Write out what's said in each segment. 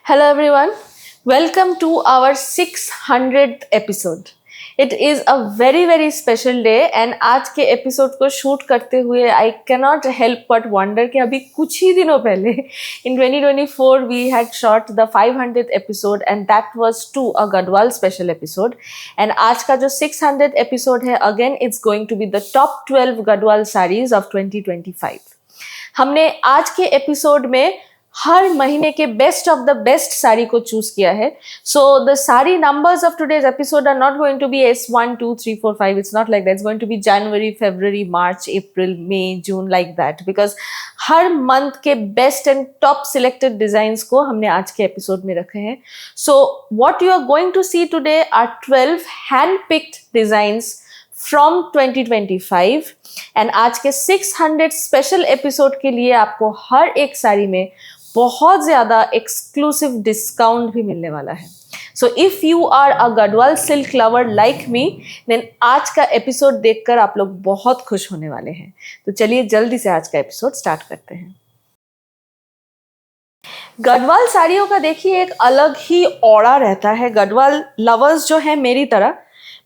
Hello everyone, welcome to our 600th episode. It is a very special day and आज के episode को shoot करते हुए I cannot help but wonder कि अभी कुछ ही दिनों पहले in 2024 we had shot the 500th episode and that was too a Gadwal special episode and आज का जो 600th episode है again it's going to be the top 12 Gadwal sarees of 2025. हमने आज के एपिसोड में हर महीने के best of the best sari को चूज किया है. So the sari numbers of today's episode are not going to be S1, 2, 3, 4, 5. It's not like that. It's going to be January, February, March, April, May, June, like that. Because हर month के best and top selected designs को हमने आज के episode में रखे हैं. So what you are going to C today are 12 hand picked designs from 2025 and आज के 600 स्पेशल एपिसोड के लिए आपको हर एक साड़ी में बहुत ज़्यादा एक्सक्लूसिव डिस्काउंट भी मिलने वाला है. So if you are a Garhwal silk lover like me then आज का एपिसोड देखकर आप लोग बहुत खुश होने वाले हैं. तो चलिए जल्दी से आज का एपिसोड स्टार्ट करते हैं. गढ़वाल साड़ियों का देखिए एक अलग ही ऑरा रहता है. गढ़वाल लवर्स जो है मेरी तरह,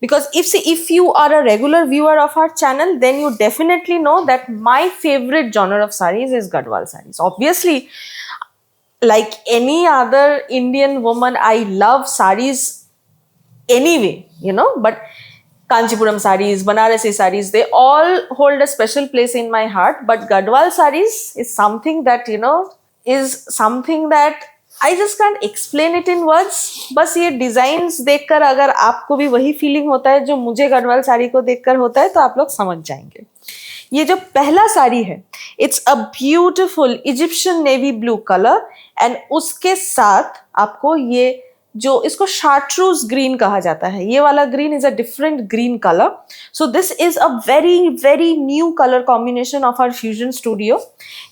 because if you are a regular viewer of our channel then you definitely know that my favorite genre of sarees is Gadwal sarees. Obviously, like any other Indian woman, I love sarees anyway, you know, but Kanchipuram sarees, Banarasi sarees, they all hold a special place in my heart. But Gadwal sarees is something that, you know, is something that I just can't explain it in words. बस ये designs देखकर अगर आपको भी वही feeling होता है जो मुझे गढ़वाल साड़ी को देखकर होता है तो आप लोग समझ जाएंगे. ये जो पहला साड़ी है it's a beautiful Egyptian navy blue colour and उसके साथ आपको ये जो इसको शार्ट्रूज ग्रीन कहा जाता है, ये वाला green is a different green colour. So this is a very new colour combination of our fusion studio.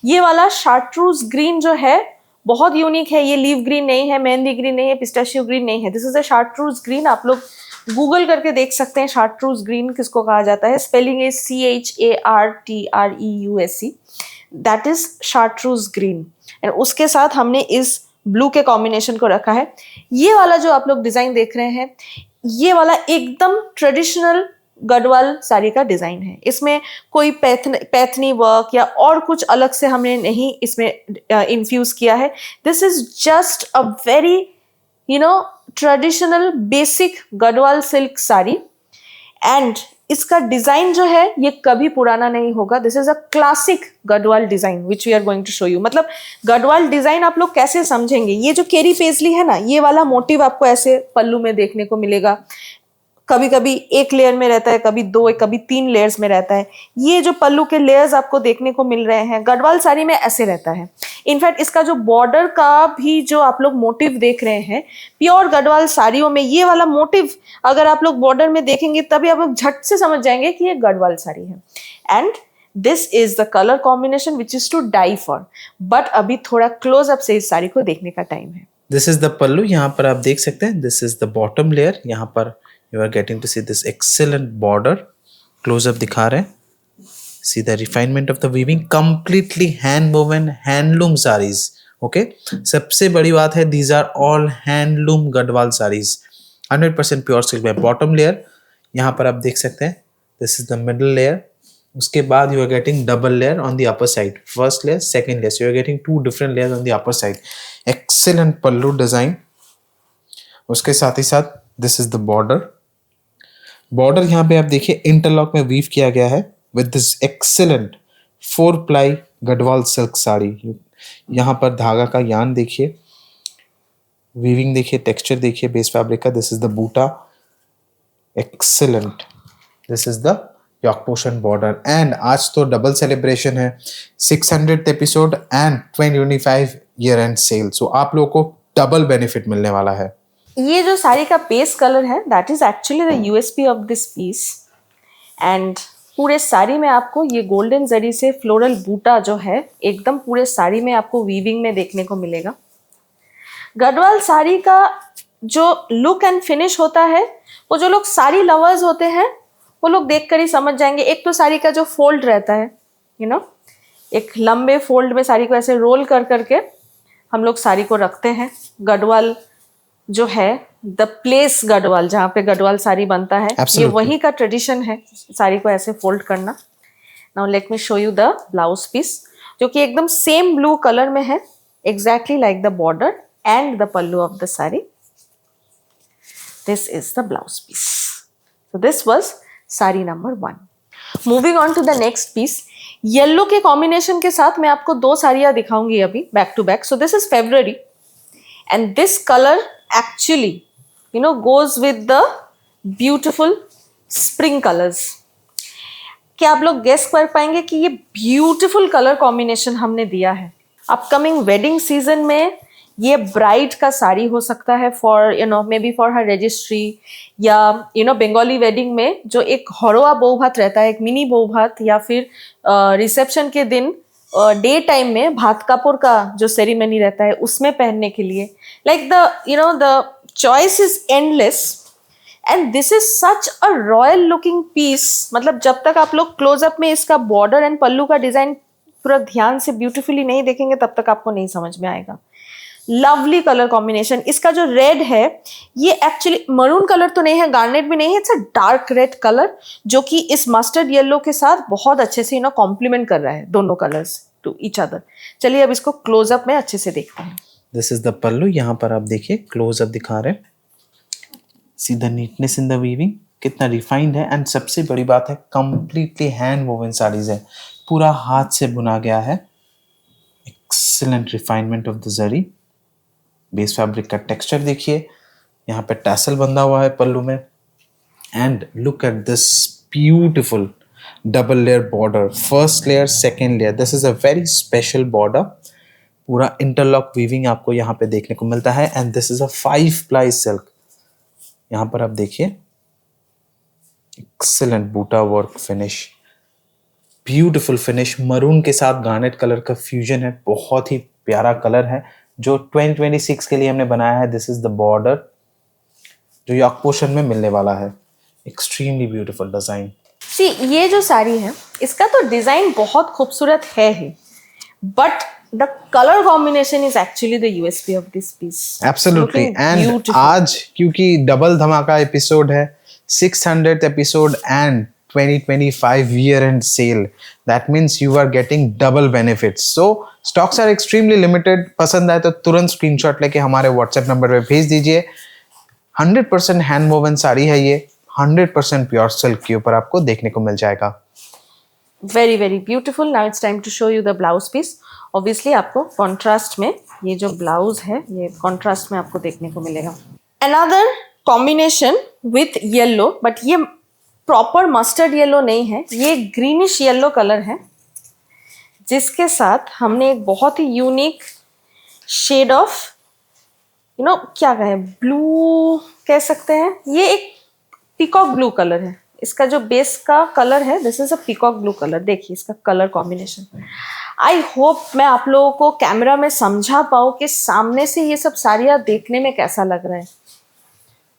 ये वाला शार्ट्रूज ग्रीन जो है बहुत यूनिक है. ये लीव ग्रीन नहीं है, मेहंदी ग्रीन नहीं है, पिस्ताशियो ग्रीन नहीं है. This is a chartreuse green. आप लोग गूगल करके देख सकते हैं शार्ट्रूज ग्रीन किसको कहा जाता है. Spelling is CHARTREUSE. That is chartreuse green and उसके साथ हमने इस ब्लू के कॉम्बिनेशन को रखा है. ये वाला जो आप लोग डिजाइन देख रहे हैं ये वाला एकदम ट्रेडिशनल गढ़वाल साड़ी का डिजाइन है. इसमें कोई पैथनी वर्क या और कुछ अलग से हमने नहीं इसमें इन्फ्यूज किया है. This is just a very traditional basic Garhwal silk sari and इसका डिजाइन जो है ये कभी पुराना नहीं होगा. This is a classic Garhwal design which we are going to show you. मतलब गढ़वाल डिजाइन आप लोग कैसे समझेंगे, ये जो केरी पेजली है ना, ये वाला मोटिव आपको ऐसे पल्लू में देखने को मिलेगा. कभी कभी एक लेयर में रहता है, कभी दो, कभी 3 लेयर्स में रहता है. ये जो पल्लू के लेयर्स आपको देखने को मिल रहे हैं गढ़वाल साड़ी में ऐसे रहता है. इनफैक्ट इसका जो बॉर्डर का भी जो आप लोग मोटिव देख रहे हैं प्योर गढ़वाल साड़ियों में ये वाला मोटिव अगर आप लोग बॉर्डर में देखेंगे तभी आप लोग झट से समझ जाएंगे कि ये गढ़वाल साड़ी है. And this is the colour combination which is to die for. But अभी थोड़ा क्लोज अप से इस साड़ी को देखने का टाइम है. This is the pallu. यहाँ पर आप देख सकते हैं this is the bottom layer. यहाँ पर you are getting to see this excellent border. Close up दिखा रहे हैं. See the refinement of the weaving. Completely hand woven handloom sarees. Okay. सबसे बड़ी बात है these are all handloom Garhwal sarees. 100% pure silk में bottom layer. यहाँ पर आप देख सकते हैं this is the middle layer. उसके बाद you are getting double layer on the upper side. First layer, second layer. So you are getting 2 different layers on the upper side. Excellent pallu design. उसके साथ ही साथ this is the border. Border यहाँ पे आप देखिए interlock में weave किया गया है with this excellent 4 ply Garhwal silk sari. यहाँ पर धागा का यान देखिए, वीविंग देखिए, टेक्सचर देखिए बेस फैब्रिक का. This is the buta. Excellent. This is the yoke portion border. And आज तो डबल सेलिब्रेशन है, 600th episode and 2025 year end sale. So आप लोगों को डबल बेनिफिट मिलने वाला है. ये जो साड़ी का बेस कलर है that is actually the USP of this piece and पूरे साड़ी में आपको ये गोल्डन जरी से फ्लोरल बूटा जो है एकदम पूरे साड़ी में आपको वीविंग में देखने को मिलेगा. गढ़वाल साड़ी का जो लुक एंड फिनिश होता है वो जो लोग साड़ी लवर्स होते हैं वो लोग देखकर ही समझ जाएंगे. एक तो साड़ी का जो फोल्ड रहता है एक लंबे फोल्ड में साड़ी को ऐसे रोल कर करके हम लोग साड़ी को रखते हैं। गढ़वाल जो है, द प्लेस गढ़वाल, जहाँ पे गढ़वाल साड़ी बनता है, ये वहीं का ट्रेडिशन है साड़ी को ऐसे फोल्ड करना। Now let me show you the blouse piece, जो कि एकदम सेम ब्लू कलर में है, exactly like the border and the pallu of the sari. This is the blouse piece. So this was sari number 1। Moving on to the next piece, yellow के combination के साथ मैं आपको 2 साड़ियां दिखाऊंगी अभी back to back. So this is February and this colour actually goes with the beautiful spring colors। क्या आप लोग गेस कर पाएंगे कि ये ब्यूटीफुल कलर कॉम्बिनेशन हमने दिया है? अपकमिंग वेडिंग सीजन में ये ब्राइड का साड़ी हो सकता है for may be for her registry, या बंगाली वेडिंग में जो एक हरवा बहू भात रहता है, एक मिनी बहू भात, या फिर रिसेप्शन के दिन डे टाइम में भात कापुर का जो सेरेमनी रहता है उसमें पहनने के लिए। Like the choice is endless and this is such a royal looking piece. मतलब जब तक आप लोग क्लोजअप में इसका बॉर्डर एंड पल्लू का डिजाइन पूरा ध्यान से ब्यूटीफुली नहीं देखेंगे तब तक आपको नहीं समझ में आएगा। Lovely colour combination. इसका जो रेड है ये एक्चुअली मरून कलर तो नहीं है, गार्नेट भी नहीं है, it's a dark red colour जो कि इस मस्टर्ड येलो के साथ बहुत अच्छे से कॉम्प्लीमेंट कर रहा है दोनों कलर्स टू ईच अदर। चलिए अब इसको क्लोजअप में अच्छे से देखते हैं। दिस इज द पल्लू, यहाँ पर आप देखिए क्लोजअप दिखा रहे हैं। See the neatness in the weaving, कितना रिफाइंड है। एंड सबसे बड़ी बात है कंप्लीटली हैंड वोवन साड़ीज है, पूरा हाथ से बुना गया है। Excellent refinement of the zari. Base fabric का टेक्सचर देखिए, यहाँ पे टैसल बंधा हुआ है पल्लू में। And look at this beautiful double layer border, first layer second layer. This is a very special border. पूरा इंटरलॉक वीविंग आपको यहाँ पे देखने को मिलता है। And this is a 5 ply silk. यहाँ पर आप देखिए excellent buta work finish, beautiful finish. Maroon के साथ गार्नेट कलर का फ्यूजन है, बहुत ही प्यारा कलर है जो 2026 के लिए हमने बनाया है। दिस इज द बॉर्डर जो यॉक पोर्शन में मिलने वाला है। Extremely beautiful design. सी ये जो साड़ी है इसका तो डिजाइन बहुत खूबसूरत है ही, but the colour combination is actually the USP of this piece. Absolutely. And आज क्योंकि डबल धमाका एपिसोड है, 600th episode and 2025 year end sale, that means you are getting double benefits. So stocks are extremely limited. पसंद आए तो तुरंत screenshot लेके हमारे व्हाट्सएप नंबर पे भेज दीजिए। 100% हैंड वोवन साड़ी है ये, 100% प्योर सिल्क के ऊपर आपको देखने को मिल जाएगा। Very very beautiful. Now it's time to show you the blouse piece. Obviously आपको कॉन्ट्रास्ट में ये जो ब्लाउज है ये कॉन्ट्रास्ट में आपको देखने को मिलेगा। Another combination with yellow, but ये प्रॉपर मस्टर्ड येलो नहीं है, ये ग्रीनिश येलो कलर है जिसके साथ हमने एक बहुत ही यूनिक शेड ऑफ क्या कहें, ब्लू कह सकते हैं। ये एक पीकॉक ब्लू कलर है। इसका जो बेस का कलर है this is a peacock blue colour. देखिए इसका कलर कॉम्बिनेशन। आई होप मैं आप लोगों को कैमरा में समझा पाऊँ कि सामने से ये सब साड़ियाँ देखने में कैसा लग रहा है।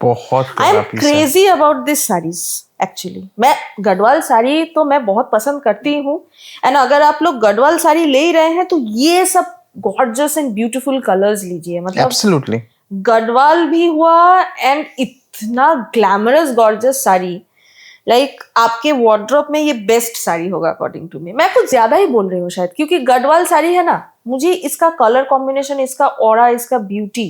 बहुत I am crazy about this saris actually. मैं गढ़वाल साड़ी तो मैं बहुत पसंद करती हूँ, एंड अगर आप लोग गढ़वाल साड़ी ले ही रहे हैं तो ये सब गॉर्जियस एंड ब्यूटीफुल कलर्स लीजिए। मतलब एब्सोल्युटली गढ़वाल भी हुआ एंड इतना ग्लैमरस गॉर्जियस साड़ी, लाइक आपके वार्डरोब में ये बेस्ट साड़ी होगा अकॉर्डिंग टू मी। मैं कुछ ज्यादा ही बोल रही हूँ शायद, क्योंकि गढ़वाल साड़ी है ना, मुझे इसका कलर कॉम्बिनेशन, इसका ऑरा, इसका ब्यूटी,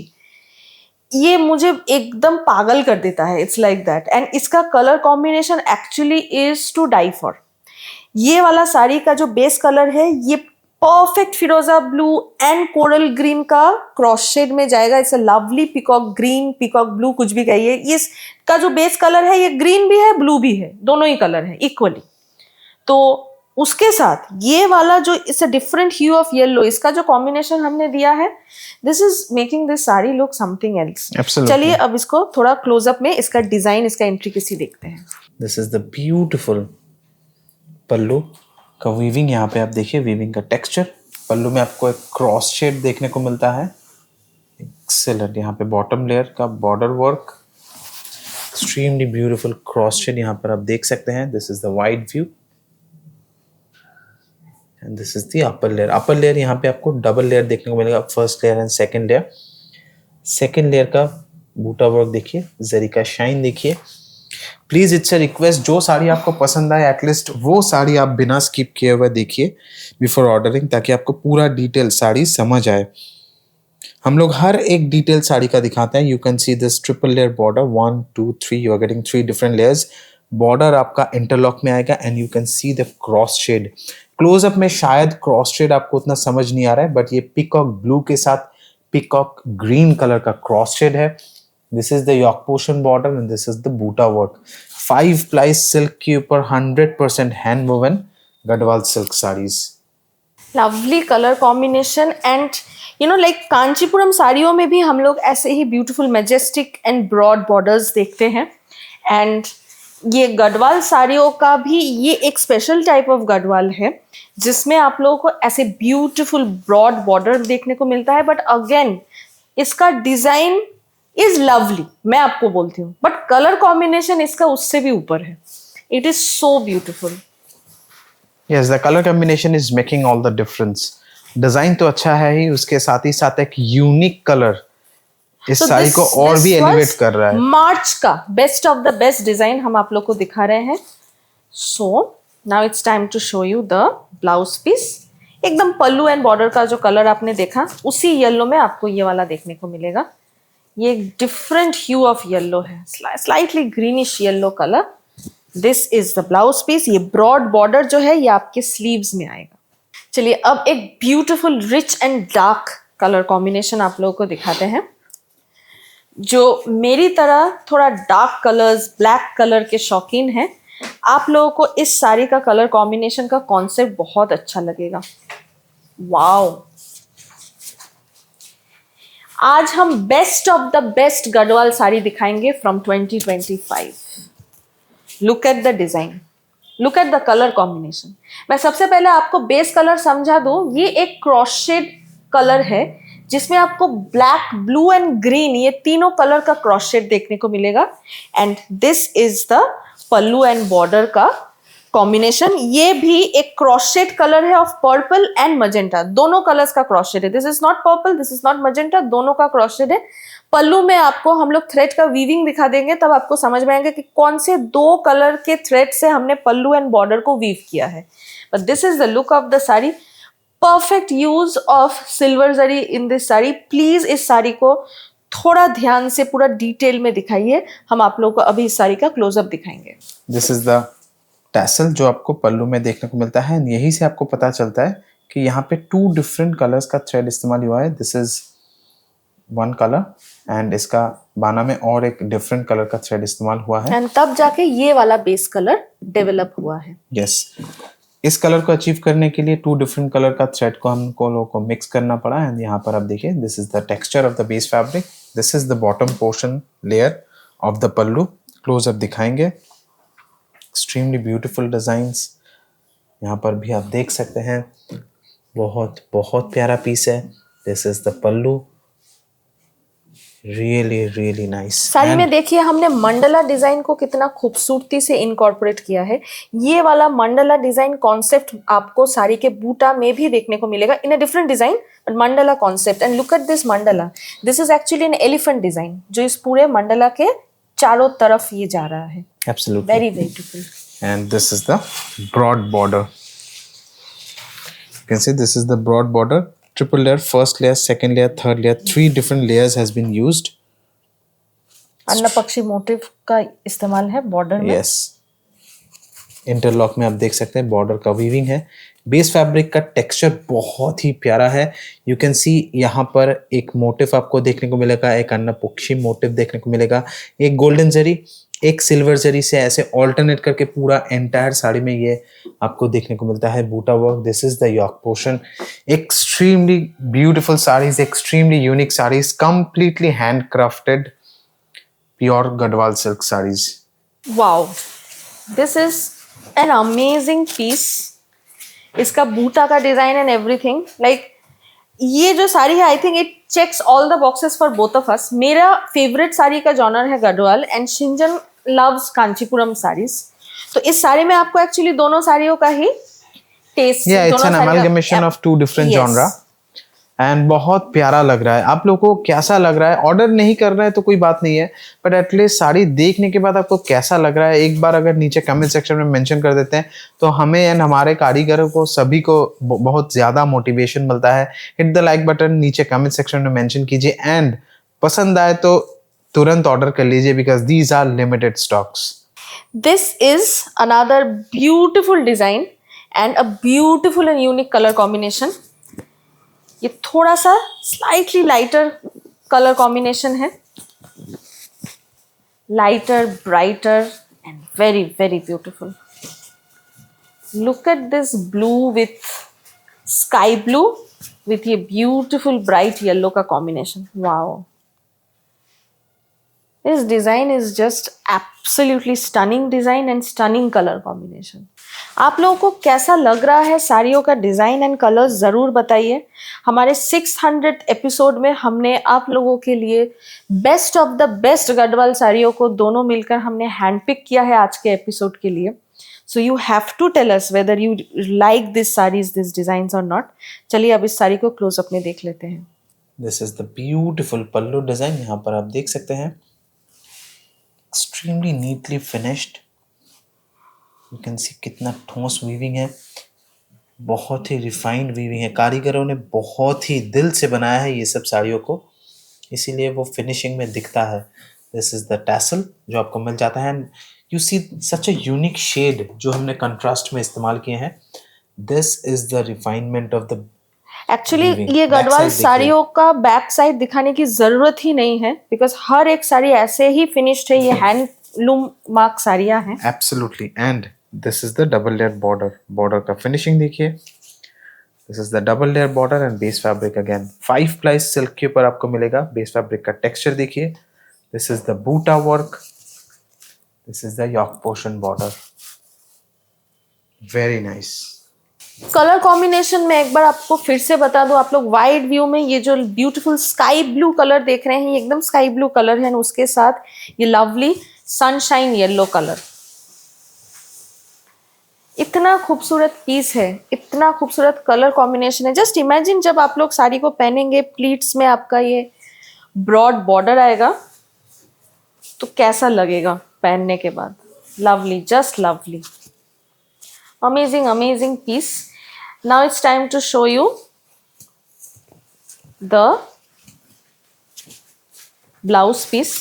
ये मुझे एकदम पागल कर देता है। It's like that. एंड इसका colour combination actually is to die for. ये वाला साड़ी का जो बेस कलर है ये परफेक्ट फिरोजा ब्लू एंड कोरल ग्रीन का क्रॉस शेड में जाएगा। It's a lovely peacock green, peacock blue, कुछ भी कहिए। इसका जो बेस कलर है ये ग्रीन भी है, ब्लू भी है, दोनों ही कलर है इक्वली। तो उसके साथ ये वाला जो it's a different hue of yellow, इसका जो कॉम्बिनेशन हमने दिया है, this is making this sari look something else. चलिए अब इसको थोड़ा क्लोजअप में इसका डिजाइन, इसका इंट्रिकेसी देखते हैं। दिस इज द ब्यूटीफुल पल्लू का वीविंग। यहाँ पे आप देखिए वीविंग का टेक्सचर। पल्लू में आपको एक क्रॉस शेड देखने को मिलता है। एक्सेलेंट। यहाँ पे बॉटम लेयर का border work, extremely beautiful cross shade यहाँ पर आप देख सकते हैं। This is the wide view. And this is the upper layer. Upper layer यहाँ पे आपको डबल लेयर देखने को मिलेगा, first layer and second layer. Second layer का बूटा वर्क देखिए, जरी का शाइन देखिए। प्लीज इट्स अ रिक्वेस्ट, जो साड़ी आपको पसंद आए एटलीस्ट वो साड़ी आप बिना स्किप किए हुए देखिए बिफोर ऑर्डरिंग, ताकि आपको पूरा डिटेल साड़ी समझ आए। हम लोग हर एक डिटेल साड़ी का दिखाते हैं। You can see this triple layer border, 1 2 3, you are getting 3 different layers. Border आपका इंटरलॉक में आएगा and you can see the cross shade. Close up में शायद क्रॉस शेड आपको उतना समझ नहीं आ रहा है, बट ये पिकॉक ब्लू के साथ पिकॉक ग्रीन कलर का क्रॉस शेड है। This is the yoke portion border and this is the Buta work. 5 ply silk के ऊपर 100% hand woven Gadwal silk saris. Lovely colour combination and like Kanchipuram साड़ियों में भी हम लोग ऐसे ही beautiful majestic and broad borders देखते हैं, एंड ये गढ़वाल साड़ियों का भी ये एक स्पेशल टाइप ऑफ गढ़वाल है जिसमें आप लोगों को ऐसे ब्यूटीफुल ब्रॉड बॉर्डर देखने को मिलता है। बट अगेन इसका डिजाइन इज लवली, मैं आपको बोलती हूँ, बट कलर कॉम्बिनेशन इसका उससे भी ऊपर है। It is so beautiful. Yes, the color combination is making all the difference. Design तो अच्छा है ही, उसके साथ ही साथ एक यूनिक कलर इस साड़ी को और भी एलिवेट कर रहा है। मार्च का best of the best design हम आप लोग को दिखा रहे हैं। So now it's time to show you the blouse piece. एकदम पल्लू एंड बॉर्डर का जो कलर आपने देखा उसी येलो में आपको ये वाला देखने को मिलेगा। ये डिफरेंट ह्यू ऑफ येलो है, slightly greenish yellow colour. This is the blouse piece. ये ब्रॉड बॉर्डर जो है ये आपके स्लीव्स में आएगा। चलिए अब एक beautiful rich and dark colour combination आप लोगों को दिखाते हैं। जो मेरी तरह थोड़ा डार्क कलर्स, ब्लैक कलर के शौकीन हैं, आप लोगों को इस साड़ी का कलर कॉम्बिनेशन का कॉन्सेप्ट बहुत अच्छा लगेगा। वाओ! आज हम best of the best Gadwal sari दिखाएंगे from 2025। Look at the design, look at the colour combination. मैं सबसे पहले आपको बेस कलर समझा दूं। ये एक क्रॉस शेड कलर है जिसमें आपको ब्लैक, ब्लू एंड ग्रीन ये तीनों कलर का क्रॉस शेड देखने को मिलेगा। And this is the pallu and border का कॉम्बिनेशन। ये भी एक क्रॉस शेड कलर है ऑफ पर्पल एंड मजेंटा, दोनों कलर्स का क्रॉस शेड है। This is not purple, this is not magenta, दोनों का क्रॉस शेड है। पल्लू में आपको हम लोग थ्रेड का वीविंग दिखा देंगे, तब आपको समझ में आएगा कि कौन से दो कलर के थ्रेड से हमने पल्लू एंड बॉर्डर को वीव किया है। But this is the look of the sari. Perfect use of silver zari in this sari. Please इस साड़ी को थोड़ा ध्यान से पूरा डिटेल में दिखाइए। हम आप लोगों को अभी इस साड़ी का क्लोजअप दिखाएंगे। दिस इज द टैसल जो आपको पल्लू में देखने को मिलता है। यही से आपको पता चलता है कि यहाँ पे 2 डिफरेंट कलर्स का थ्रेड इस्तेमाल हुआ है। दिस इज 1 कलर एंड इसका बाना में और एक डिफरेंट कलर का थ्रेड इस्तेमाल हुआ है, एंड तब जाके ये वाला बेस कलर डेवलप हुआ है। यस। इस कलर को अचीव करने के लिए 2 डिफरेंट कलर का थ्रेड को हमको लोगों को मिक्स करना पड़ा। एंड यहाँ पर आप देखिए, this is the texture of the base fabric, this is the bottom portion layer of the pallu. Close up दिखाएंगे। एक्सट्रीमली ब्यूटीफुल डिजाइंस यहाँ पर भी आप देख सकते हैं। बहुत बहुत प्यारा पीस है। This is the pallu, really really nice. Sari में देखिए हमने मंडला डिजाइन को कितना खूबसूरती से इनकॉर्पोरेट किया है। ये वाला मंडला डिजाइन कॉन्सेप्ट आपको साड़ी के बूटा में भी देखने को मिलेगा in a different design, but mandala concept. And look at this mandala, this is actually an elephant design जो इस पूरे मंडला के चारों तरफ ये जा रहा है। Absolutely. Very beautiful. And this is the broad border. You can see this is the broad border. Triple layer, first layer, second layer, third layer. 3 different layers has been used. अन्ना पक्षी मोटिव का इस्तेमाल है border में। Yes. Interlock में आप देख सकते हैं बॉर्डर का वीविंग है। बेस फैब्रिक का टेक्सचर बहुत ही प्यारा है। यू कैन सी यहाँ पर एक मोटिव आपको देखने को मिलेगा, एक अन्ना पक्षी मोटिव देखने को मिलेगा, एक गोल्डन जरी, एक सिल्वर जरी से ऐसे ऑल्टरनेट करके पूरा एंटायर साड़ी में ये आपको देखने को मिलता है buta work. This is the yoke portion. Extremely beautiful saris, extremely unique saris, completely hand crafted pure Gadwal silk saris. Wow, this is an amazing piece. इसका बूटा का डिजाइन एंड एवरीथिंग, लाइक ये जो साड़ी है I think it checks all the boxes for both of us. मेरा favourite sari का genre है Gadwal and Shinjan loves Kanchipuram saris. तो इस साड़ी में आपको एक्चुअली दोनों साड़ियों का ही taste Yeah, it's an amalgamation of two different genre. And बहुत प्यारा लग रहा है। आप लोगों को कैसा लग रहा है? ऑर्डर नहीं कर रहे हैं तो कोई बात नहीं है, बट एटलीस्ट साड़ी देखने के बाद आपको कैसा लग रहा है एक बार अगर नीचे कमेंट सेक्शन में मेंशन कर देते हैं तो हमें एंड हमारे कारीगरों को सभी को बहुत ज़्यादा मोटिवेशन मिलता है। हिट द लाइक बटन नीचे कमेंट सेक्शन में मेंशन कीजिए एंड पसंद आए तो तुरंत ऑर्डर कर लीजिए because these are limited stocks. This is another beautiful design and a beautiful and unique color combination. ये थोड़ा सा स्लाइटली लाइटर कलर कॉम्बिनेशन है, lighter, brighter and very very beautiful. Look at this blue with sky blue with ये beautiful bright yellow का combination. Wow, this design is just absolutely stunning design and stunning color combination. आप लोगों को कैसा लग रहा है साड़ियों का डिज़ाइन एंड कलर्स ज़रूर बताइए। हमारे 600th एपिसोड में हमने आप लोगों के लिए best of the best Garhwal साड़ियों को दोनों मिलकर हमने हैंड पिक किया है आज के एपिसोड के लिए। So you have to tell us whether you like this saris, this designs और नॉट। चलिए अब इस साड़ी को क्लोज अप में देख लेते हैं। This is the beautiful pallu design, यहाँ पर आप देख सकते हैं extremely neatly finished. You can see कितना ठोस वीविंग है, बहुत ही रिफाइंड वीविंग है। कारीगरों ने बहुत ही दिल से बनाया है ये सब साड़ियों को, इसीलिए वो फिनिशिंग में दिखता है। दिस इज द टैसल जो आपको मिल जाता है and you see such a unique shade जो हमने कंट्रास्ट में इस्तेमाल किए हैं। This is the refinement of the actually ये गढ़वाल साड़ियों का बैक साइड दिखाने की जरूरत ही नहीं है बिकॉज हर एक साड़ी ऐसे ही फिनिश्ड है। ये हैंडलूम मार्क साड़ियां हैं। Absolutely. And this is the double layer border, border का फिनिशिंग देखिए। This is the double layer border and base fabric again 5 ply silk के ऊपर आपको मिलेगा। बेस फैब्रिक का टेक्सचर देखिए। This is the Buta work, this is the yoke portion border, very nice. Colour combination में एक बार आपको फिर से बता दूं, आप लोग वाइड व्यू में ये जो ब्यूटीफुल स्काई ब्लू कलर देख रहे हैं ये एकदम स्काई ब्लू कलर है, उसके साथ ये लवली सनशाइन येलो कलर। इतना खूबसूरत पीस है, इतना खूबसूरत कलर कॉम्बिनेशन है। जस्ट इमेजिन जब आप लोग साड़ी को पहनेंगे, प्लीट्स में आपका ये ब्रॉड बॉर्डर आएगा तो कैसा लगेगा पहनने के बाद। Lovely, just lovely, amazing piece. Now it's time to show you the blouse piece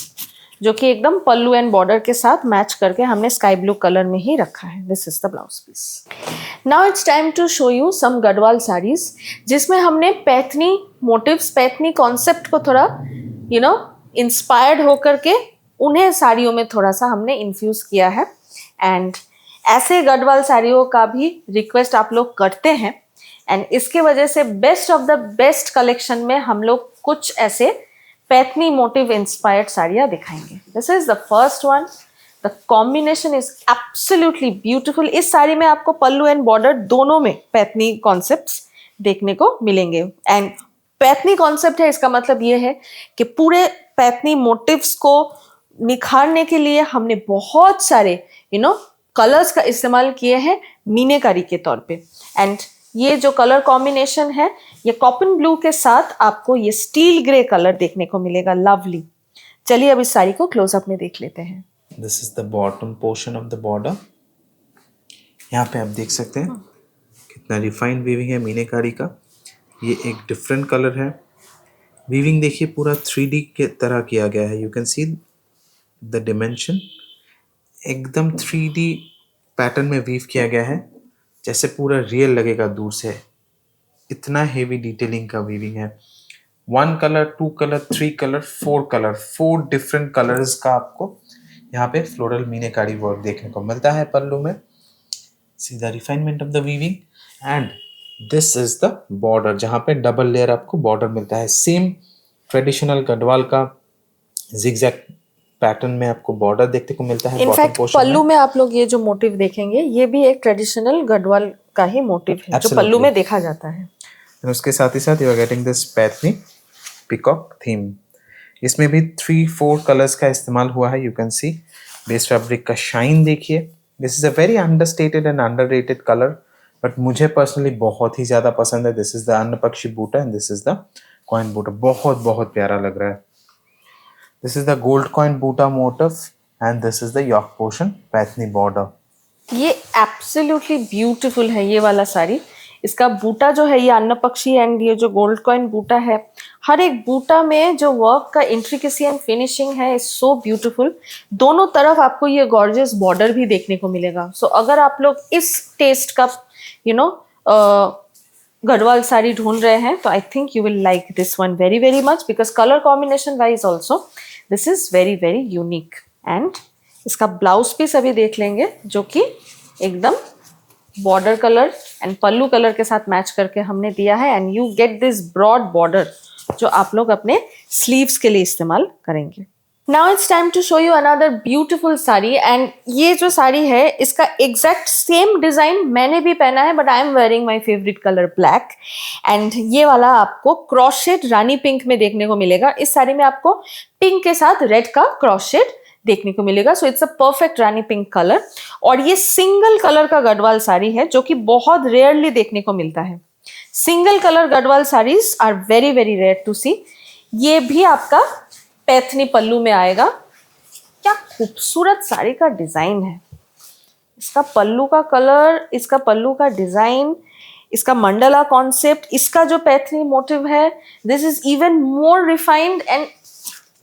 जो कि एकदम पल्लू एंड बॉर्डर के साथ मैच करके हमने स्काई ब्लू कलर में ही रखा है। This is the blouse piece. Now it's time to show you some Garhwal saris जिसमें हमने पैथनी मोटिव्स, पैथनी कॉन्सेप्ट को थोड़ा इंस्पायर्ड होकर के उन्हें साड़ियों में थोड़ा सा हमने इन्फ्यूज किया है। एंड ऐसे गढ़वाल साड़ियों का भी रिक्वेस्ट आप लोग करते हैं एंड इसके वजह से best of the best collection में हम लोग कुछ ऐसे पैथनी मोटिव इंस्पायर्ड साड़ियाँ दिखाएंगे। This is the first one. The combination is absolutely beautiful. इस साड़ी में आपको पल्लू एंड बॉर्डर दोनों में पैथनी कॉन्सेप्ट्स देखने को मिलेंगे। एंड पैथनी कॉन्सेप्ट है, इसका मतलब ये है कि पूरे पैथनी मोटिव्स को निखारने के लिए हमने बहुत सारे कलर्स का इस्तेमाल किए हैं मीनाकारी के तौर पे। एंड ये जो कलर कॉम्बिनेशन है ये कॉपन ब्लू के साथ आपको ये स्टील ग्रे कलर देखने को मिलेगा। लवली। चलिए अब इस साड़ी को क्लोज अप में देख लेते हैं। This is the bottom portion of the border. यहाँ पे आप देख सकते हैं कितना रिफाइंड वीविंग है मीनाकारी का। ये एक डिफरेंट कलर है। वीविंग देखिए पूरा 3D के तरह किया गया है। You can see the dimension, एकदम 3D पैटर्न में वीव किया गया है, जैसे पूरा रियल लगेगा दूर से। इतना हेवी डिटेलिंग का वीविंग है। 1 colour, 2 colour, 3 colour, 4 colour, 4 different colours का आपको यहाँ पे फ्लोरल मीनाकारी वर्क देखने को मिलता है पल्लू में। सी the refinement of the weaving and this is the border जहाँ पे डबल लेयर आपको बॉर्डर मिलता है। सेम ट्रेडिशनल गढ़वाल का जिगजैग पैटर्न में आपको बॉर्डर देखने को मिलता है। इनफैक्ट पल्लू में आप लोग ये जो मोटिव देखेंगे ये भी एक ट्रेडिशनल गढ़वाल का ही मोटिव है जो पल्लू में देखा जाता है। और उसके साथ ही साथ you are getting this Paithani peacock theme. इसमें भी 3-4 कलर्स का इस्तेमाल हुआ है। You can see base fabric का शाइन देखिए। This is a very understated and underrated colour but मुझे पर्सनली बहुत ही ज्यादा पसंद है। This is the Annapakshi buta and this is the coin buta. बहुत बहुत प्यारा लग रहा है। This is the gold coin buta motif and this is the yoke portion Paithani border. ये एब्सोल्युटली ब्यूटीफुल है ये वाला साड़ी। इसका बूटा जो है, ये अन्न पक्षी एंड ये जो गोल्ड कॉइन बूटा है, हर एक बूटा में जो वर्क का इंट्रिकेसी एंड फिनिशिंग है इज सो ब्यूटीफुल। दोनों तरफ आपको ये गॉर्जियस बॉर्डर भी देखने को मिलेगा। सो अगर आप लोग इस टेस्ट का गढ़वाल साड़ी ढूंढ रहे हैं तो I think you will like this one very very much, because colour combination wise also this is very very unique. And इसका ब्लाउज पीस अभी देख लेंगे, जो कि एकदम border colour and pallu colour के साथ मैच करके हमने दिया है। And you get this broad border जो आप लोग अपने स्लीव्स के लिए इस्तेमाल करेंगे। Now it's time to show you another beautiful sari. And ये जो साड़ी है इसका एग्जैक्ट सेम डिजाइन मैंने भी पहना है, but I am wearing my favourite colour black. And ये वाला आपको क्रॉसशेड रानी पिंक में देखने को मिलेगा। इस साड़ी में आपको पिंक के साथ रेड का क्रॉसशेड देखने को मिलेगा। So it's a perfect Rani pink colour. और ये सिंगल कलर का गढ़वाल साड़ी है, जो कि बहुत रेयरली देखने को मिलता है। Single colour Gadwal saris are very very rare to see. ये भी आपका पैथनी पल्लू में आएगा। क्या खूबसूरत साड़ी का डिजाइन है। इसका पल्लू का कलर, इसका पल्लू का डिजाइन, इसका मंडला कॉन्सेप्ट, इसका जो पैथनी मोटिव है, this is even more refined. And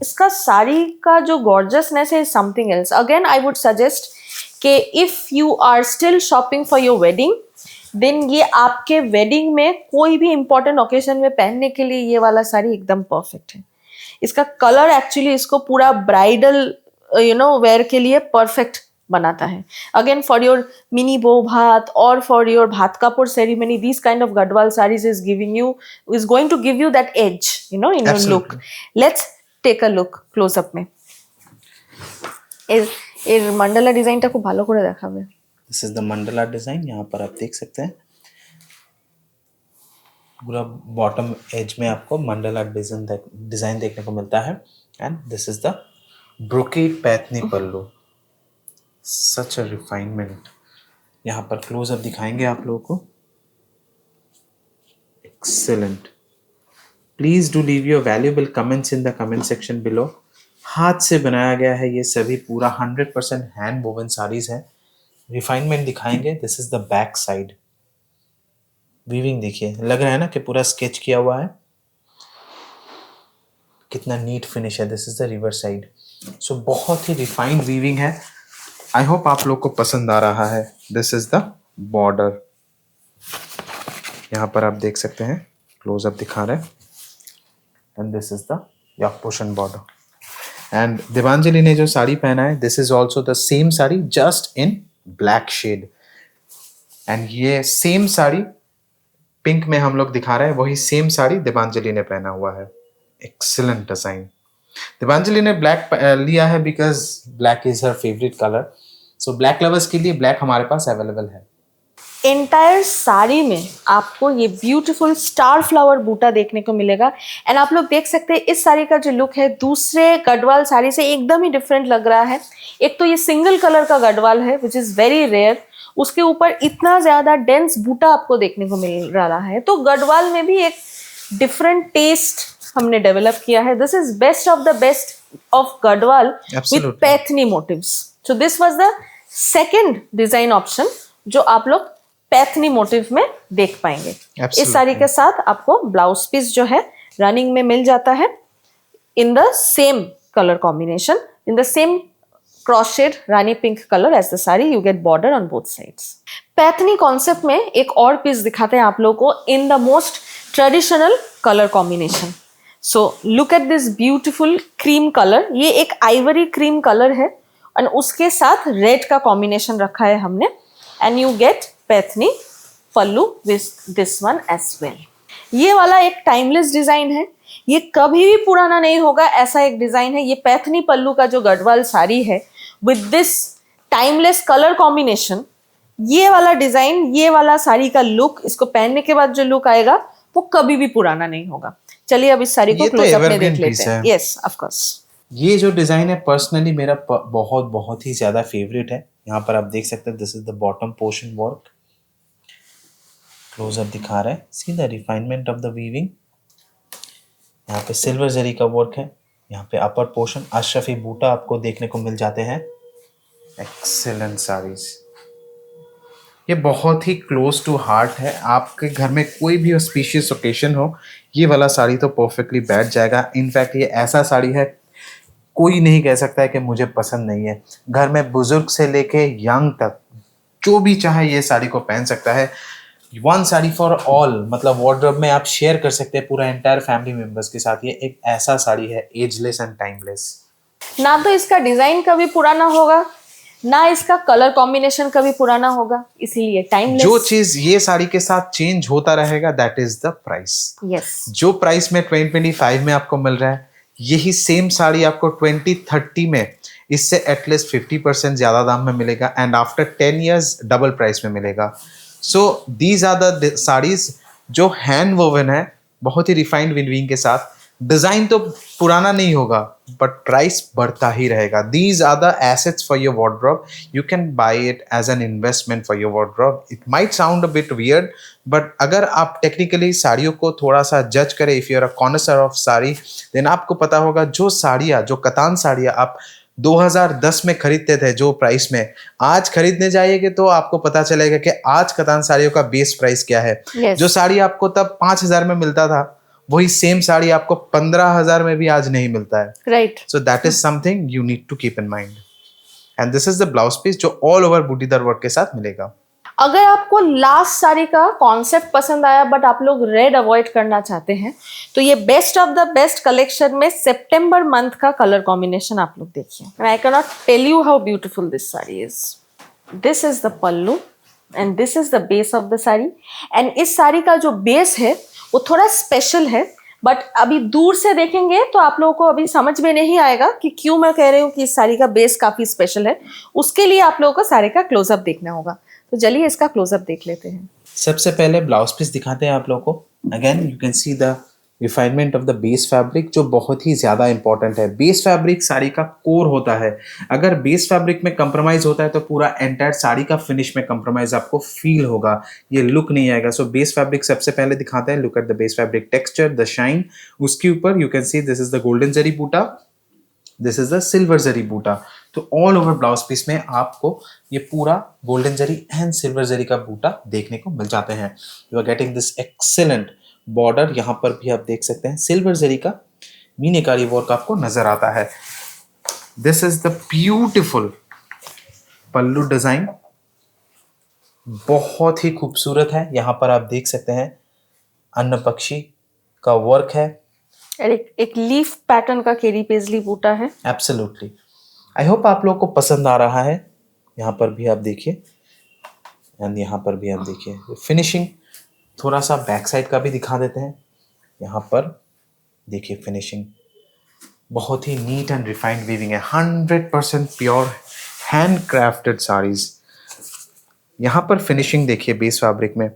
इसका साड़ी का जो गॉर्जियसनेस है something else. Again I would suggest कि if you are still shopping for your wedding, then ये आपके वेडिंग में कोई भी इंपॉर्टेंट ओकेजन में पहनने के लिए ये वाला साड़ी एकदम परफेक्ट है। इसका कलर एक्चुअली इसको पूरा ब्राइडल वेयर के लिए परफेक्ट बनाता है। अगेन फॉर योर मिनी बो भात और for your Bhaat Kapor ceremony, this kind of Garhwal saris is going to give you that edge in your look. Let's take a look close up में। এর मंडला डिजाइनটা খুব ভালো করে দেখাবে। This is the mandala design. यहाँ पर आप देख सकते हैं पूरा बॉटम एज में आपको मंडला डिजाइन देखने को मिलता है। And this is the brocade Paithani pallu. Such a refinement. यहाँ पर क्लोजअप दिखाएंगे आप लोगों को। Excellent. Please do leave your valuable comments in the comment section below. हाथ से बनाया गया है ये सभी, पूरा 100% हैंड वोवन साड़ीज है। रिफाइनमेंट दिखाएंगे। This is the back side. Weaving देखिए, लग रहा है ना कि पूरा स्केच किया हुआ है। कितना नीट फिनिश है। This is the reverse side. So बहुत ही रिफाइंड वीविंग है। आई होप आप लोग को पसंद आ रहा है। This is the border. यहाँ पर आप देख सकते हैं, क्लोजअप दिखा रहे हैं। And this is the yoke portion border. And Devanjali ने जो साड़ी पहना है, this is also the same sari just in black shade. And ये सेम साड़ी पिंक में हम लोग दिखा रहे हैं, वही सेम साड़ी देवांजलि ने पहना हुआ है। Excellent design. देवांजलि ने ब्लैक लिया है because black is her favourite colour. So black lovers के लिए ब्लैक हमारे पास अवेलेबल है। एंटायर साड़ी में आपको ये ब्यूटीफुल स्टार फ्लावर बूटा देखने को मिलेगा। एंड आप लोग देख सकते हैं इस साड़ी का जो लुक है दूसरे गढ़वाल साड़ी से एकदम ही डिफरेंट लग रहा है। एक तो ये सिंगल कलर का गढ़वाल है विच इज वेरी रेयर, उसके ऊपर इतना ज्यादा डेंस बूटा आपको देखने को मिल रहा है। तो गढ़वाल में भी एक डिफरेंट टेस्ट हमने डेवलप किया है। This is best of the best of Garhwal with Paithani motifs. So this was the second design option जो आप लोग पैथनी मोटिव में देख पाएंगे। इस साड़ी के साथ आपको ब्लाउज पीस जो है रनिंग में मिल जाता है in the same colour combination, in the same cross shade rani pink colour as the sari. You get border on both sides. Paithani concept में एक और पीस दिखाते हैं आप लोगों को in the most traditional colour combination. So look at this beautiful cream colour. ये एक आइवरी क्रीम कलर है और उसके साथ रेड का कॉम्बिनेशन रखा है हमने। And you get Paithani pallu with this one as well. ये वाला एक टाइमलेस डिजाइन है, ये कभी भी पुराना नहीं होगा, ऐसा एक डिजाइन है। ये पैथनी पल्लू का जो गढ़वाल साड़ी है with this timeless colour combination, ये वाला डिजाइन, ये वाला साड़ी का लुक, इसको पहनने के बाद जो लुक आएगा वो कभी भी पुराना नहीं होगा। चलिए अब इस साड़ी को क्लोज अप में देख लेते हैं। Yes of course. ये जो डिजाइन है पर्सनली मेरा बहुत ही ज्यादा फेवरेट है। यहाँ पर आप देख सकते हैं this is the bottom portion work. Close up दिखा रहे हैं, see the refinement of the weaving. यहाँ पे सिल्वर जरी का वर्क है, यहाँ पे अपर पोर्शन अशरफी बूटा आपको देखने को मिल जाते हैं। एक्सेलेंट साड़ीज, ये बहुत ही क्लोज टू हार्ट है। आपके घर में कोई भी ऑस्पिशियस ओकेशन हो, ये वाला साड़ी तो परफेक्टली बैठ जाएगा। इनफैक्ट ये ऐसा साड़ी है, कोई नहीं कह सकता है कि मुझे पसंद नहीं है। घर में बुजुर्ग से लेके यंग तक जो भी चाहे ये साड़ी को पहन सकता है। वन साड़ी फॉर ऑल, मतलब वार्डरोब में आप शेयर कर सकते हैं पूरा एंटायर फैमिली मेंबर्स के साथ। ये एक ऐसा साड़ी है एजलेस एंड टाइमलेस। ना तो इसका डिजाइन कभी पुराना होगा, ना इसका कलर कॉम्बिनेशन कभी पुराना होगा, इसीलिए टाइमलेस। जो चीज ये साड़ी के साथ चेंज होता रहेगा that is the price. Yes, जो प्राइस में 2025 में आपको मिल रहा है, यही सेम साड़ी आपको 2030 में इससे एटलीस्ट 50% ज्यादा दाम में मिलेगा, and after 10 years double price में मिलेगा। So these are the saris जो हैंड वोवन है, बहुत ही रिफाइंड विविंग के साथ। डिजाइन तो पुराना नहीं होगा बट प्राइस बढ़ता ही रहेगा। These are the assets for your wardrobe. You can buy it as an investment for your wardrobe. It might sound a bit weird, but अगर आप टेक्निकली साड़ियों को थोड़ा सा जज करें, if you are a connoisseur of sari, then आपको पता होगा जो साड़ियाँ, जो कतान साड़ियाँ आप 2010 में खरीदते थे जो प्राइस में, आज खरीदने जाइएगा तो आपको पता चलेगा कि आज कतान साड़ियों का बेस प्राइस क्या है। Yes. जो साड़ी आपको तब 5,000 में मिलता था, वही सेम साड़ी आपको 15,000 में भी आज नहीं मिलता है। Right. So that is something you need to keep in mind. And this is the blouse piece जो ऑल ओवर बूटीदार वर्क के साथ मिलेगा। अगर आपको लास्ट साड़ी का कॉन्सेप्ट पसंद आया बट आप लोग रेड अवॉइड करना चाहते हैं, तो ये best of the best collection में सितंबर मंथ का कलर कॉम्बिनेशन आप लोग देखिए। And I can not tell you how beautiful this sari is. This is the pallu and this is the base of the sari. And इस साड़ी का जो बेस है वो थोड़ा स्पेशल है, बट अभी दूर से देखेंगे तो आप लोगों को अभी समझ में नहीं आएगा कि क्यों मैं कह रही हूँ कि इस साड़ी का बेस काफी स्पेशल है। उसके लिए आप लोगों को साड़ी का क्लोजअप देखना होगा, तो चलिए इसका क्लोजअप देख लेते हैं। सबसे पहले ब्लाउज पीस दिखाते हैं आप लोगों को। Again you can see the refinement of the base fabric, जो बहुत ही ज़्यादा इंपॉर्टेंट है। बेस फैब्रिक साड़ी का कोर होता है। अगर बेस फैब्रिक में कंप्रोमाइज होता है तो पूरा एंटायर साड़ी का फिनिश में कंप्रोमाइज आपको फील होगा, ये लुक नहीं आएगा। सो बेस फैब्रिक सबसे पहले दिखाते हैं। Look at the base fabric texture, the shine. उसके ऊपर you can see this is the golden zari buta, this is the silver zari buta. तो ऑल ओवर ब्लाउज पीस में आपको ये पूरा golden zari and silver zari का बूटा देखने को मिल जाते हैं। You are getting this excellent border. यहाँ पर भी आप देख सकते हैं सिल्वर जरी का मीनाकारी वर्क आपको नजर आता है। This is the beautiful pallu design, बहुत ही खूबसूरत है। यहाँ पर आप देख सकते हैं अन्न पक्षी का वर्क है, एक लीफ पैटर्न का केरी पेजली बूटा है। एब्सोल्युटली। आई होप आप लोग को पसंद आ रहा है। यहाँ पर भी आप देखिए एंड यहाँ पर भी आप देखिए फिनिशिंग। थोड़ा सा बैक साइड का भी दिखा देते हैं। यहाँ पर देखिए फिनिशिंग बहुत ही नीट एंड रिफाइंड वीविंग है। 100% प्योर हैंड क्राफ्टेड साड़ीज। यहाँ पर फिनिशिंग देखिए बेस फैब्रिक में।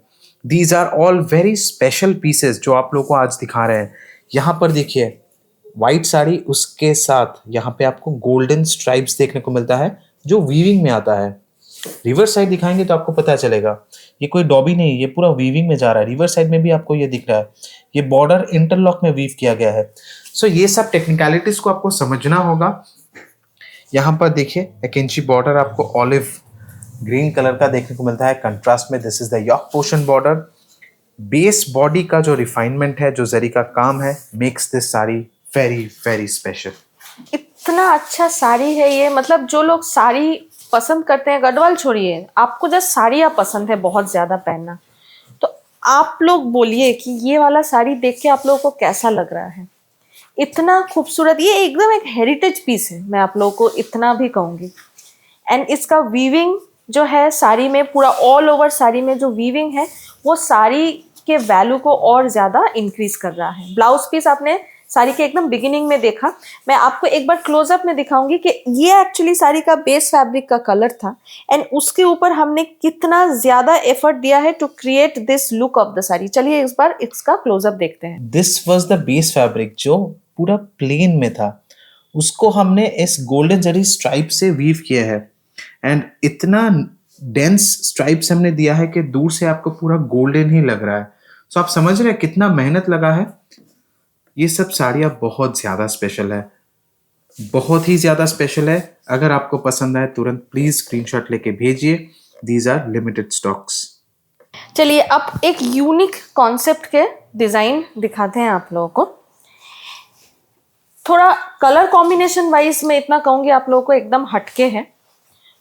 These are all very special pieces जो आप लोग को आज दिखा रहे हैं। यहाँ पर देखिए वाइट साड़ी, उसके साथ यहाँ पे आपको गोल्डन स्ट्राइप्स देखने को मिलता है जो वीविंग में आता है। रिवर्स साइड दिखाएंगे तो आपको पता चलेगा, ये कोई डॉबी नहीं, ये पूरा वीविंग में जा रहा है। रिवर्स साइड में भी आपको ये दिख रहा है, ये बॉर्डर इंटरलॉक में वीव किया गया है। सो ये सब टेक्निकलिटीज को आपको समझना होगा। यहाँ पर देखिए एक इंची बॉर्डर आपको ऑलिव ग्रीन कलर का देखने को मिलता है कंट्रास्ट में। This is the yoke portion border. Base body का जो रिफाइनमेंट है, जो जरी का काम है, makes this sari very very special. इतना अच्छा साड़ी है ये, मतलब जो लोग साड़ी पसंद करते हैं, गढ़वाल छोड़िए, आपको जब साड़ियाँ पसंद है बहुत ज़्यादा पहनना, तो आप लोग बोलिए कि ये वाला साड़ी देख के आप लोगों को कैसा लग रहा है। इतना खूबसूरत, ये एकदम एक हेरिटेज पीस है, मैं आप लोगों को इतना भी कहूँगी। एंड इसका वीविंग जो है साड़ी में, पूरा ऑल ओवर साड़ी में जो वीविंग है वो साड़ी के वैल्यू को और ज़्यादा इंक्रीज कर रहा है। ब्लाउज पीस आपने साड़ी के एकदम बिगिनिंग में देखा, मैं आपको एक बार क्लोजअप में दिखाऊंगी कि ये एक्चुअली साड़ी का बेस फैब्रिक का कलर था एंड उसके ऊपर हमने कितना ज्यादा एफर्ट दिया है to create this look of the sari. चलिए इस बार इसका क्लोजअप देखते हैं। This was the base fabric जो पूरा प्लेन में था, उसको हमने इस गोल्डन जरी स्ट्राइप से वीव किया है। एंड इतना डेंस स्ट्राइप्स हमने दिया है कि दूर से आपको पूरा गोल्डन ही लग रहा है। सो आप समझ रहे हैं कितना मेहनत लगा है। ये सब साड़ियाँ बहुत ज़्यादा स्पेशल है, बहुत ही ज़्यादा स्पेशल है। अगर आपको पसंद आए तुरंत प्लीज़ स्क्रीनशॉट लेके भेजिए। These are limited stocks. चलिए अब एक यूनिक कॉन्सेप्ट के डिजाइन दिखाते हैं आप लोगों को। थोड़ा कलर कॉम्बिनेशन वाइज मैं इतना कहूंगी आप लोगों को एकदम हटके है।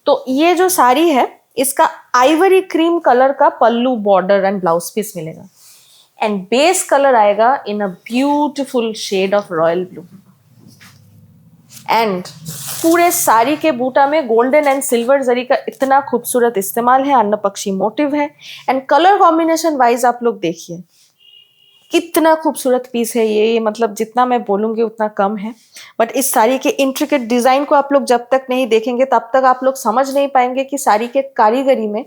तो ये जो साड़ी है इसका आइवरी क्रीम कलर का pallu border and blouse piece मिलेगा एंड बेस कलर आएगा in a beautiful shade of royal blue and पूरे साड़ी के बूटा में गोल्डन एंड सिल्वर जरी का इतना खूबसूरत इस्तेमाल है, अन्न पक्षी मोटिव है एंड कलर कॉम्बिनेशन वाइज आप लोग देखिए कितना खूबसूरत पीस है ये मतलब जितना मैं बोलूंगी उतना कम है। बट इस साड़ी के इंट्रिकेट डिजाइन को आप लोग जब तक नहीं देखेंगे तब तक आप लोग समझ नहीं पाएंगे कि साड़ी के कारीगरी में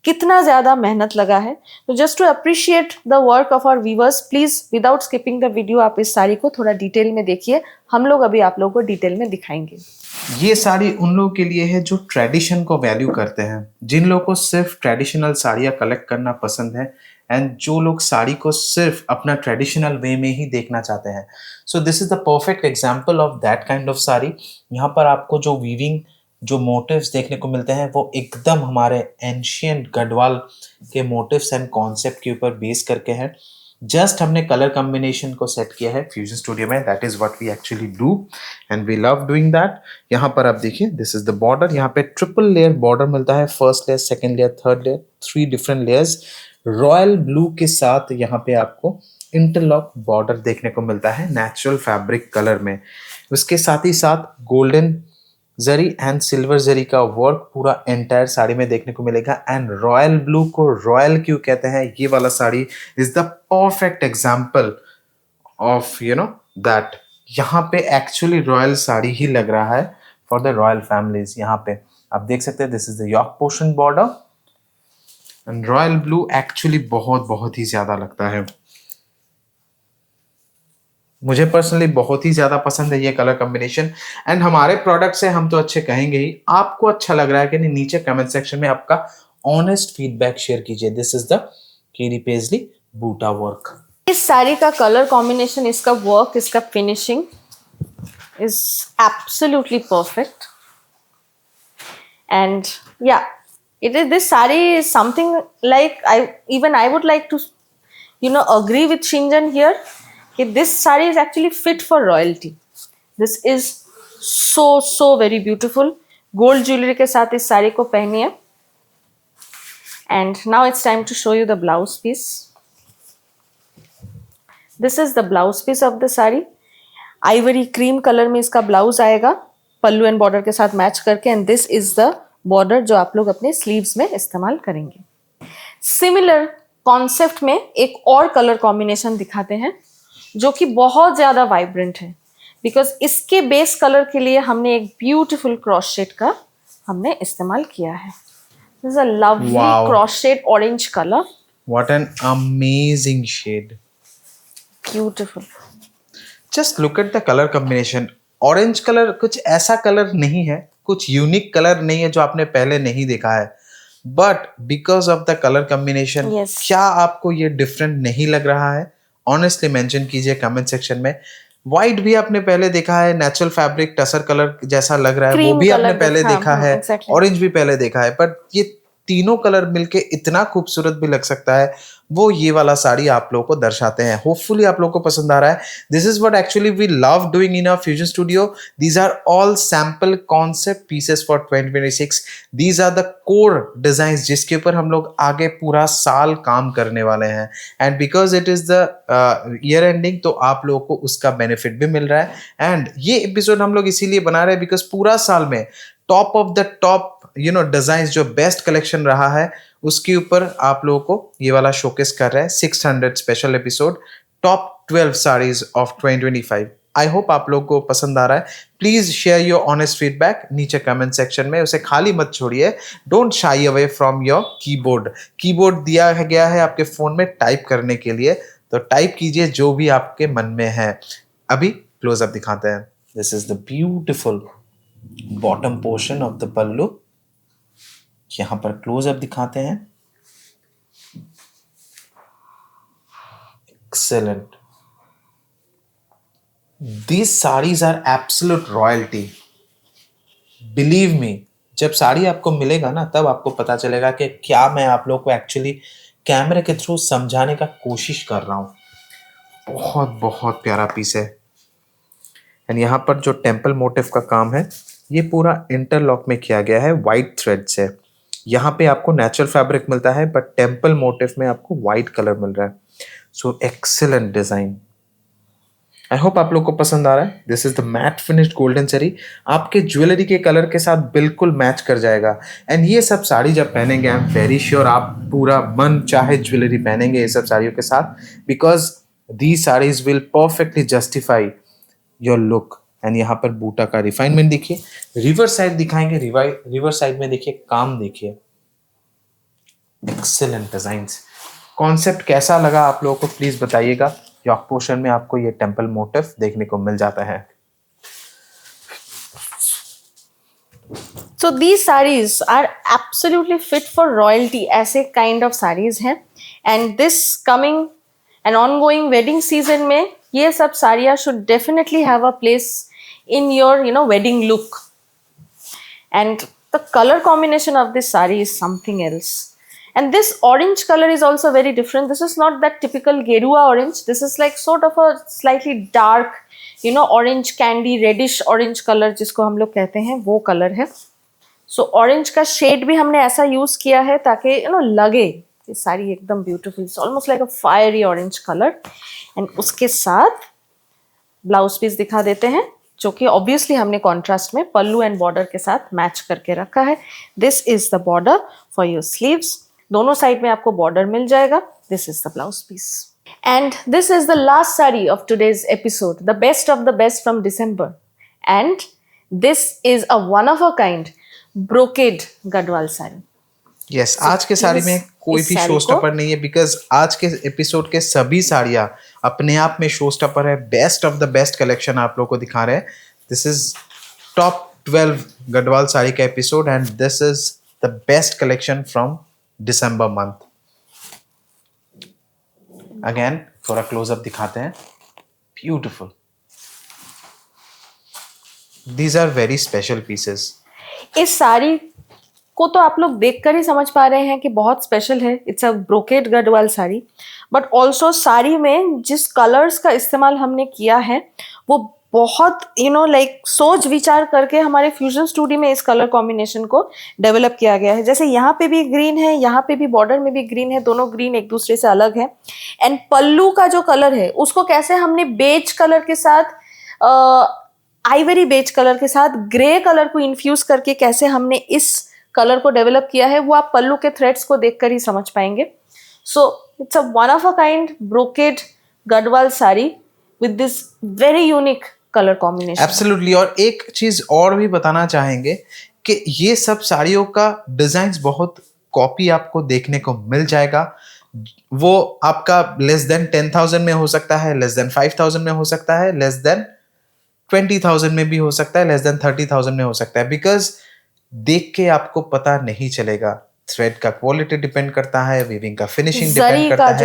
कितना ज्यादा मेहनत लगा है। तो just to appreciate the work of our viewers please without skipping the video आप इस साड़ी को थोड़ा डिटेल में देखिए। हम लोग अभी आप लोगों को डिटेल में दिखाएंगे। ये साड़ी उन लोगों के लिए है जो ट्रेडिशन को वैल्यू करते हैं, जिन लोगों को सिर्फ ट्रेडिशनल साड़ियाँ कलेक्ट करना पसंद है एंड जो लोग साड़ी को सिर्फ अपना ट्रेडिशनल वे में ही देखना चाहते हैं। सो this is the perfect example of that kind of sari. यहाँ पर आपको जो वीविंग जो मोटिव्स देखने को मिलते हैं वो एकदम हमारे एंशियंट गढ़वाल के मोटिव्स एंड कॉन्सेप्ट के ऊपर बेस करके हैं। जस्ट हमने कलर कॉम्बिनेशन को सेट किया है फ्यूजन स्टूडियो में। That is what we actually do and we love doing that. यहाँ पर आप देखिए दिस इज द बॉर्डर। यहाँ पे ट्रिपल लेयर बॉर्डर मिलता है, first layer, second layer, third layer, 3 different layers royal blue के साथ। यहाँ पे आपको इंटरलॉक बॉर्डर देखने को मिलता है नेचुरल फैब्रिक कलर में। उसके साथ ही साथ golden zari and silver zari का वर्क पूरा एंटायर साड़ी में देखने को मिलेगा। एंड रॉयल ब्लू को रॉयल क्यों कहते हैं, ये वाला sari is the perfect example of that. यहाँ पे एक्चुअली रॉयल साड़ी ही लग रहा है फॉर द रॉयल फैमिलीज। यहाँ पे आप देख सकते हैं this is the York portion border and royal blue actually बहुत बहुत ही ज्यादा लगता है। मुझे पर्सनली बहुत ही ज्यादा पसंद है ये कलर कॉम्बिनेशन एंड हमारे प्रोडक्ट से हम तो अच्छे कहेंगे ही। आपको अच्छा लग रहा है कि नहीं, नीचे कमेंट सेक्शन में आपका ऑनेस्ट फीडबैक शेयर कीजिए। This is the keri paisley buta work. इस साड़ी का कलर कॉम्बिनेशन, इसका वर्क, इसका finishing is absolutely perfect and yeah it is this saree is something like I would like to agree with Shinjan here that this saree is actually fit for royalty. This is so very beautiful. Gold jewelry के साथ इस साड़ी को पहनिए and now it's time to show you the blouse piece. This is the blouse piece of the saree. Ivory cream color में इसका blouse आएगा पल्लू and border के साथ मैच करके and this is the border जो आप लोग अपने स्लीव्स में इस्तेमाल करेंगे। सिमिलर कॉन्सेप्ट में एक और कलर कॉम्बिनेशन दिखाते हैं जो कि बहुत ज्यादा वाइब्रेंट है बिकॉज इसके बेस कलर के लिए हमने एक ब्यूटीफुल क्रॉस शेड का हमने इस्तेमाल किया है। This is a lovely cross shade orange colour. What an amazing shade, beautiful. Just look at the colour combination. Orange colour कुछ ऐसा कलर नहीं है, कुछ यूनिक कलर नहीं है जो आपने पहले नहीं देखा है, but because of the colour combination क्या आपको ये डिफरेंट नहीं लग रहा है? ऑनेस्टली मेंशन कीजिए कमेंट सेक्शन में। व्हाइट भी आपने पहले देखा है, नेचुरल फैब्रिक टसर कलर जैसा लग रहा है वो भी आपने पहले देखा है, ऑरेंज भी पहले देखा है, बट ये तीनों कलर मिलके इतना खूबसूरत भी लग सकता है, वो ये वाला साड़ी आप लोगों को दर्शाते हैं। होपफुली आप लोगों को पसंद आ रहा है। This is what actually we love doing in our fusion studio. These are all sample concept pieces for 2026। These are the core designs जिसके ऊपर हम लोग आगे पूरा साल काम करने वाले हैं and because it is the year ending तो आप लोगों को उसका बेनिफिट भी मिल रहा है। एंड ये एपिसोड हम लोग इसीलिए बना रहे हैं बिकॉज पूरा साल में top of the top design जो बेस्ट कलेक्शन रहा है उसके ऊपर आप लोगों को ये वाला शोकेस कर रहा है 600 special episode top 12 saris of 2025। I hope आप लोगों को पसंद आ रहा है। Please share your honest feedback नीचे कमेंट सेक्शन में, उसे खाली मत छोड़िए। Don't shy away from your keyboard. Keyboard दिया गया है आपके फोन में टाइप करने के लिए, तो टाइप कीजिए जो भी आपके मन में है। अभी क्लोजअप दिखाते हैं। This is the beautiful bottom portion of the pallu. यहाँ पर क्लोजअप दिखाते हैं. Excellent. These sarees are absolute royalty. Believe me, जब साड़ी आपको मिलेगा ना तब आपको पता चलेगा कि क्या मैं आप लोग को एक्चुअली कैमरे के थ्रू समझाने का कोशिश कर रहा हूँ. बहुत बहुत प्यारा पीस है. एंड यहाँ पर जो टेम्पल मोटिव का काम है ये पूरा इंटरलॉक में किया गया है वाइट थ्रेड से. यहाँ पे आपको नेचुरल फैब्रिक मिलता है बट टेम्पल मोटिव में आपको वाइट कलर मिल रहा है. So excellent design. I hope आप लोग को पसंद आ रहा है. This is the matte finished golden zari. आपके ज्वेलरी के कलर के साथ बिल्कुल मैच कर जाएगा. एंड ये सब साड़ी जब पहनेंगे आई एम वेरी श्योर आप पूरा मन चाहे ज्वेलरी पहनेंगे ये सब साड़ियों के साथ, because these saris will perfectly justify your look. And यहाँ पर बूटा का रिफाइनमेंट देखिए. रिवर साइड दिखाएंगे. रिवर साइड में देखिए काम देखिए. Excellent designs. कॉन्सेप्ट कैसा लगा आप लोगों को प्लीज बताइएगा. यॉक पोर्शन में आपको ये टेम्पल मोटिव देखने को मिल जाता है. So these sarees are absolutely fit for royalty. ऐसे kind of sarees हैं. And this coming and ongoing wedding season में ये सब साड़ियाँ should definitely have a place in your wedding look. And the color combination of this saree is something else. And this orange color is also very different. This is not that typical Gerua orange. This is like sort of a slightly dark, orange candy, reddish orange color जिसको हम लोग कहते हैं वो color है. So orange का shade भी हमने ऐसा use किया है ताकि लगे ये साड़ी एकदम beautiful. It's almost like a fiery orange color. And उसके साथ ब्लाउज पीस दिखा देते हैं जो कि ऑब्वियसली हमने कॉन्ट्रास्ट में पल्लू एंड बॉर्डर के साथ मैच करके रखा है. This is the border for your sleeves. दोनों साइड में आपको बॉर्डर मिल जाएगा. This is the blouse piece. And this is the last sari of today's episode, the best of the best from December. And this is a one of a kind brocade Garhwal sari. Yes, आज के साड़ी में कोई भी show stopper नहीं है, because आज के episode के सभी साड़ियाँ अपने आप में शो स्टॉपर है. Best of the best collection आप लोगों को दिखा रहे हैं. This is top 12 Garhwal sari का episode and this is the best collection from December month. Again थोड़ा क्लोजअप दिखाते हैं. Beautiful. These are very special pieces. इस साड़ी को तो आप लोग देखकर ही समझ पा रहे हैं कि बहुत स्पेशल है. It's a brocade Garhwal sari. But also sari में जिस कलर्स का इस्तेमाल हमने किया है वो बहुत लाइक सोच विचार करके हमारे फ्यूजन स्टूडियो में इस कलर कॉम्बिनेशन को डेवलप किया गया है. जैसे यहाँ पे भी ग्रीन है, यहाँ पे भी बॉर्डर में भी ग्रीन है, दोनों ग्रीन एक दूसरे से अलग है. एंड पल्लू का जो कलर है उसको कैसे हमने बेज कलर के साथ आइवरी बेज कलर के साथ ग्रे कलर को इन्फ्यूज करके कैसे हमने इस कलर को डेवलप किया है वो आप पल्लू के थ्रेड्स को देखकर ही समझ पाएंगे. So it's a one of a kind brocade Garhwal sari with this very unique colour combination. Absolutely. और एक चीज और भी बताना चाहेंगे कि ये सब साड़ियों का डिजाइन बहुत कॉपी आपको देखने को मिल जाएगा. वो आपका लेस देन 10,000 में हो सकता है, लेस देन 5,000 में हो सकता है, लेस देन 20,000 में भी हो सकता है, लेस देन 30,000 में हो सकता है. बिकॉज देख के आपको पता नहीं चलेगा. थ्रेड का क्वालिटी डिपेंड करता है, वीविंग का फिनिशिंग डिपेंड करता है,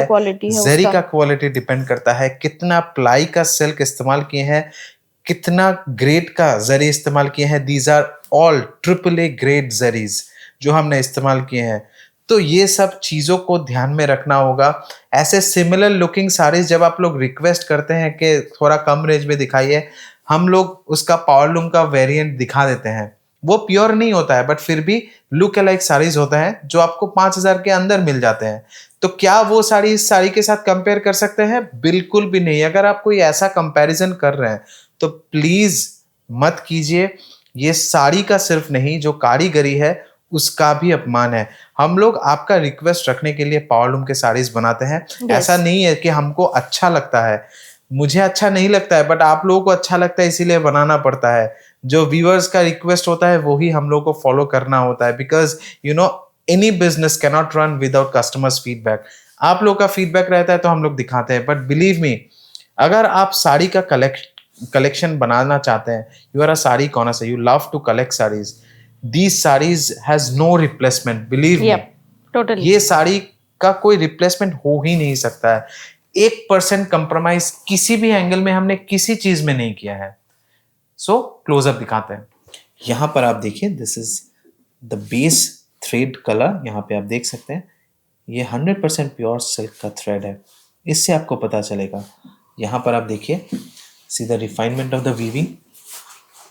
जरी का क्वालिटी डिपेंड करता है, कितना प्लाई का सिल्क इस्तेमाल किए हैं, कितना ग्रेड का जरी इस्तेमाल किए हैं. These are all AAA grade zaris जो हमने इस्तेमाल किए हैं. तो ये सब चीज़ों को ध्यान में रखना होगा. ऐसे सिमिलर लुकिंग साड़ीज जब आप लोग रिक्वेस्ट करते हैं कि थोड़ा कम रेंज में दिखाइए, हम लोग उसका पावरलूम का वेरिएंट दिखा देते हैं. वो प्योर नहीं होता है बट फिर भी लुक अलाइक साड़ीज होता है जो आपको 5,000 के अंदर मिल जाते हैं. तो क्या वो साड़ी इस साड़ी के साथ कंपेयर कर सकते हैं? बिल्कुल भी नहीं. अगर आप कोई ऐसा कंपैरिजन कर रहे हैं तो प्लीज मत कीजिए. ये साड़ी का सिर्फ नहीं, जो कारीगरी है उसका भी अपमान है. हम लोग आपका रिक्वेस्ट रखने के लिए पावरलूम के साड़ीज बनाते हैं. ऐसा नहीं है कि हमको अच्छा लगता है. मुझे अच्छा नहीं लगता है बट आप लोगों को अच्छा लगता है इसीलिए बनाना पड़ता है. जो व्यूअर्स का रिक्वेस्ट होता है वो ही हम लोग को फॉलो करना होता है. Because any business can not run without customers feedback. आप लोग का फीडबैक रहता है तो हम लोग दिखाते हैं. बट बिलीव मी, अगर आप साड़ी का कलेक्शन बनाना चाहते हैं, you are a sari corner से, you love to collect saris, these sarees has no replacement, believe me. Yep, totally. ये साड़ी का कोई रिप्लेसमेंट हो ही नहीं सकता है. 1% कंप्रोमाइज किसी भी एंगल में हमने किसी चीज में नहीं किया है. सो क्लोजअप दिखाते हैं. यहाँ पर आप देखिए, this is the base thread colour. यहाँ पे आप देख सकते हैं ये 100% प्योर सिल्क का थ्रेड है. इससे आपको पता चलेगा. यहाँ पर आप देखिए, सी the refinement of the weaving.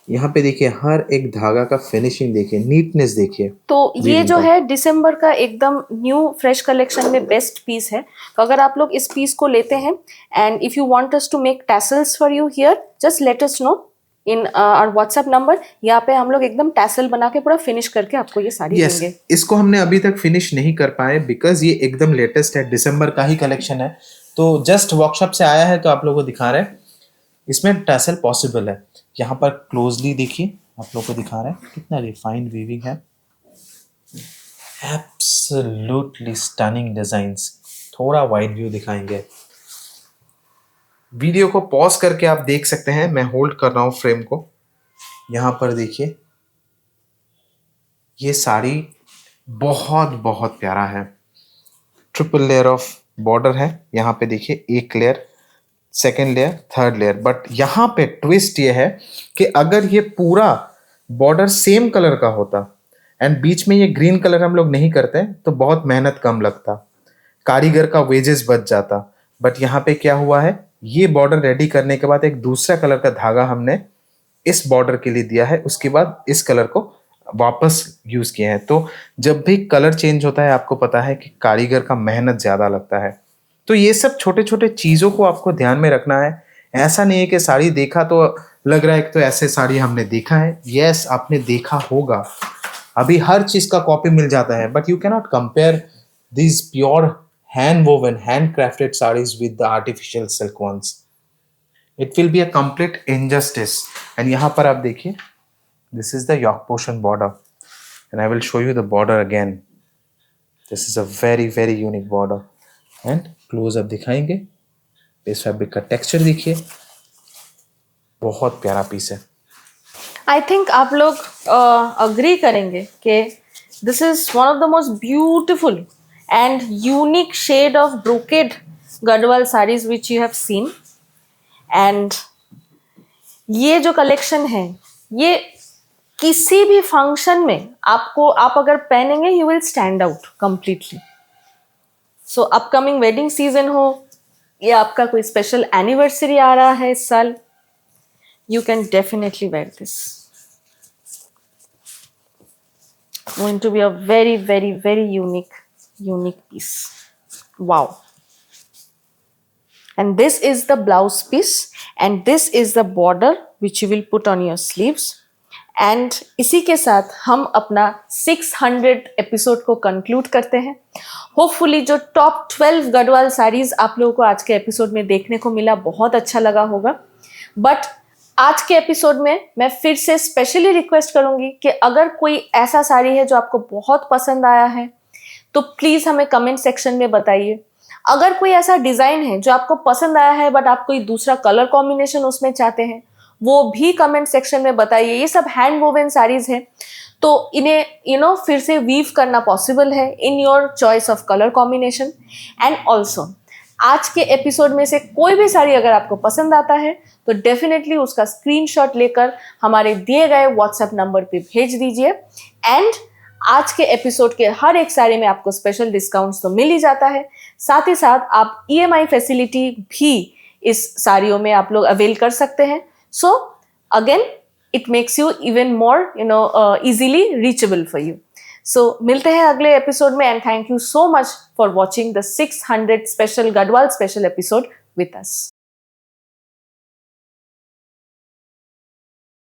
यहाँ पे देखिए हर एक धागा का फिनिशिंग देखिए, नीटनेस देखिए. तो ये weaving जो का. है दिसंबर का एकदम न्यू फ्रेश कलेक्शन में बेस्ट पीस है. तो अगर आप लोग इस पीस को लेते हैं and if you want us to make tassels for you here, just let us know in our WhatsApp number. यहाँ पे हम लोग एकदम टैसल बना के पूरा फिनिश करके आपको ये साड़ी Yes, देंगे. इसको हमने अभी तक फिनिश नहीं कर पाए बिकॉज ये एकदम लेटेस्ट है, दिसंबर का ही कलेक्शन है. तो जस्ट वर्कशॉप से आया है तो आप लोगों को दिखा रहे हैं. इसमें टैसल पॉसिबल है. यहाँ पर क्लोजली देखिए, आप लोगों को दिखा रहे हैं कितना रिफाइंड वीविंग है. Absolutely stunning designs. थोड़ा वाइड व्यू दिखाएंगे. वीडियो को पॉज करके आप देख सकते हैं, मैं होल्ड कर रहा हूं फ्रेम को. यहाँ पर देखिए, ये साड़ी बहुत बहुत प्यारा है. ट्रिपल लेयर ऑफ बॉर्डर है. यहाँ पे देखिए एक layer, second layer, third layer. But यहाँ पे ट्विस्ट ये है कि अगर ये पूरा बॉर्डर सेम कलर का होता एंड बीच में ये ग्रीन कलर हम लोग नहीं करते तो बहुत मेहनत कम लगता, कारीगर का वेजेस बच जाता. बट यहाँ पे क्या हुआ है, ये बॉर्डर रेडी करने के बाद एक दूसरा कलर का धागा हमने इस बॉर्डर के लिए दिया है, उसके बाद इस कलर को वापस यूज किए हैं. तो जब भी कलर चेंज होता है आपको पता है कि कारीगर का मेहनत ज्यादा लगता है. तो ये सब छोटे छोटे चीजों को आपको ध्यान में रखना है. ऐसा नहीं है कि साड़ी देखा तो लग रहा है कि तो ऐसे साड़ी हमने देखा है. यस, आपने देखा होगा. अभी हर चीज का कॉपी मिल जाता है, but you cannot compare these pure hand woven handcrafted sarees with the artificial silk ones. It will be a complete injustice. And यहाँ पर आप देखिए, this is the yoke portion border and I will show you the border again. This is a very very unique border and close up दिखाएंगे. इस fabric का texture देखिए, बहुत प्यारा पीस है. आई थिंक आप लोग अग्री करेंगे कि this is one of the most beautiful and unique shade of brocade Gadwal sarees which you have seen. and ये जो कलेक्शन है ये किसी भी फंक्शन में आपको, आप अगर पहनेंगे you will stand out completely. So upcoming wedding season हो या आपका कोई स्पेशल एनिवर्सरी आ रहा है इस साल, you can definitely wear this. Going to be a very very very unique piece. Wow. And this is the blouse piece and this is the border which you will put on your sleeves. And इसी के साथ हम अपना 600 episode को conclude करते हैं. Hopefully जो top 12 Garhwal saris आप लोगों को आज के एपिसोड में देखने को मिला बहुत अच्छा लगा होगा. बट आज के एपिसोड में मैं फिर से स्पेशली रिक्वेस्ट करूंगी कि अगर कोई ऐसा साड़ी है जो आपको बहुत पसंद आया है तो प्लीज हमें कमेंट सेक्शन में बताइए. अगर कोई ऐसा डिजाइन है जो आपको पसंद आया है बट आप कोई दूसरा कलर कॉम्बिनेशन उसमें चाहते हैं वो भी कमेंट सेक्शन में बताइए. ये सब हैंड वोवन साड़ीज है तो इन्हें फिर से वीव करना पॉसिबल है in your choice of colour combination. And also आज के एपिसोड में से कोई भी साड़ी अगर आपको पसंद आता है तो डेफिनेटली उसका स्क्रीनशॉट लेकर हमारे दिए गए व्हाट्सएप नंबर पे भेज दीजिए. एंड आज के एपिसोड के हर एक साड़ी में आपको स्पेशल डिस्काउंट्स तो मिल ही जाता है, साथ ही साथ आप EMI फैसिलिटी भी इस साड़ियों में आप लोग अवेल कर सकते हैं. So again it makes you even more easily reachable for you. So मिलते हैं अगले एपिसोड में and thank you so much for watching the 600 special Garhwal special episode with us.